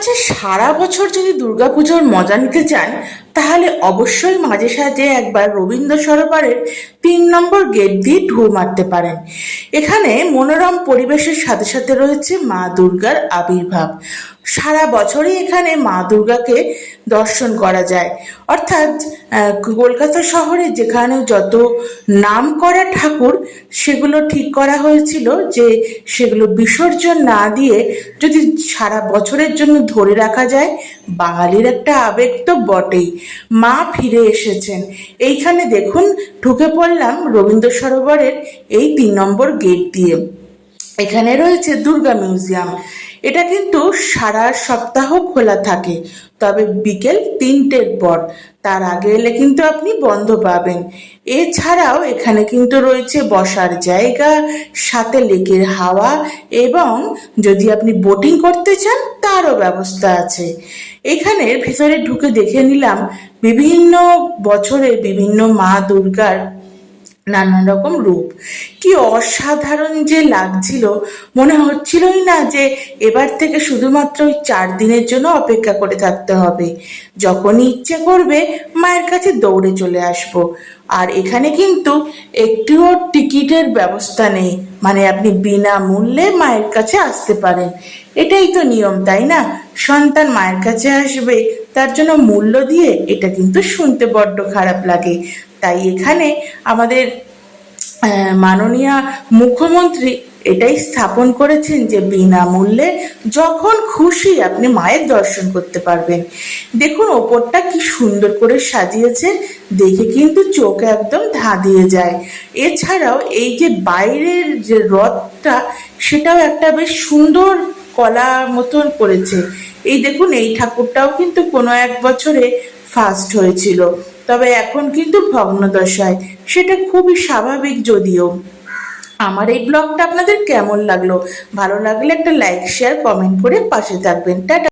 আচ্ছা, সারা বছর যদি দুর্গাপুজোর মজা নিতে চান তাহলে অবশ্যই মাঝে সাঝে একবার রবীন্দ্র সরোবরের 3 নম্বর গেট দিয়ে ঢুঁ মারতে পারেন। এখানে মনোরম পরিবেশের সাথে সাথে রয়েছে মা দুর্গার আবির্ভাব। সারা বছরই এখানে মা দুর্গাকে দর্শন করা যায়। অর্থাৎ কলকাতা শহরে যেখানে যত নাম করা ঠাকুর, সেগুলো ঠিক করা হয়েছিল যে সেগুলো বিসর্জন না দিয়ে যদি সারা বছরের জন্য ধরে রাখা যায়। বাঙালির একটা আবেগ তো বটেই, মা ফিরে এসেছেন। এইখানে দেখুন, ঢুকে পড়লাম রবীন্দ্র সরোবরের এই 3 নম্বর গেট দিয়ে। এখানে রয়েছে দুর্গা মিউজিয়াম। এটা কিন্তু সারা সপ্তাহ খোলা থাকে, তবে বিকেল 3টের পর। তার আগে এলে কিন্তু আপনি বন্ধ পাবেন। এছাড়াও এখানে কিন্তু রয়েছে বসার জায়গা, সাথে লেকের হাওয়া, এবং যদি আপনি বোটিং করতে চান তারও ব্যবস্থা আছে। এখানের ভিতরে ঢুকে দেখে নিলাম বিভিন্ন বছরের বিভিন্ন মা দুর্গার নানান রকম রূপ। কি অসাধারণ যে লাগছিল, মনে হচ্ছিলই না যে এবার থেকে শুধুমাত্র ওই 4 দিনের জন্য অপেক্ষা করে থাকতে হবে। যখনই ইচ্ছে করবে মায়ের কাছে দৌড়ে চলে আসব। আর এখানে কিন্তু একটিও টিকিটের ব্যবস্থা নেই, মানে আপনি বিনামূল্যে মায়ের কাছে আসতে পারেন। এটাই তো নিয়ম, তাই না? সন্তান মায়ের কাছে আসবে, তার জন্য মূল্য দিয়ে, এটা কিন্তু শুনতে বড্ড খারাপ লাগে। তাই এখানে আমাদের মাননীয় মুখ্যমন্ত্রী এটাই স্থাপন করেছেন যে বিনামূল্যে যখন খুশি আপনি মায়ের দর্শন করতে পারবেন। দেখুন ওপরটা কি সুন্দর করে সাজিয়েছে, দেখে কিন্তু চোখ একদম ধাঁধিয়ে যায়। এছাড়াও এই যে বাইরের যে রথটা, সেটাও একটা বেশ সুন্দর কলা মতন করেছে। এই দেখুন, এই ঠাকুরটাও কিন্তু কোনো এক বছরে ফার্স্ট হয়েছিল, তবে এখন কিন্তু ভগ্নদশায়। সেটা খুবই স্বাভাবিক। যদিও আমার এই ব্লগটা আপনাদের কেমন লাগলো, ভালো লাগলে একটা লাইক শেয়ার কমেন্ট করে পাশে থাকবেন। টাটা।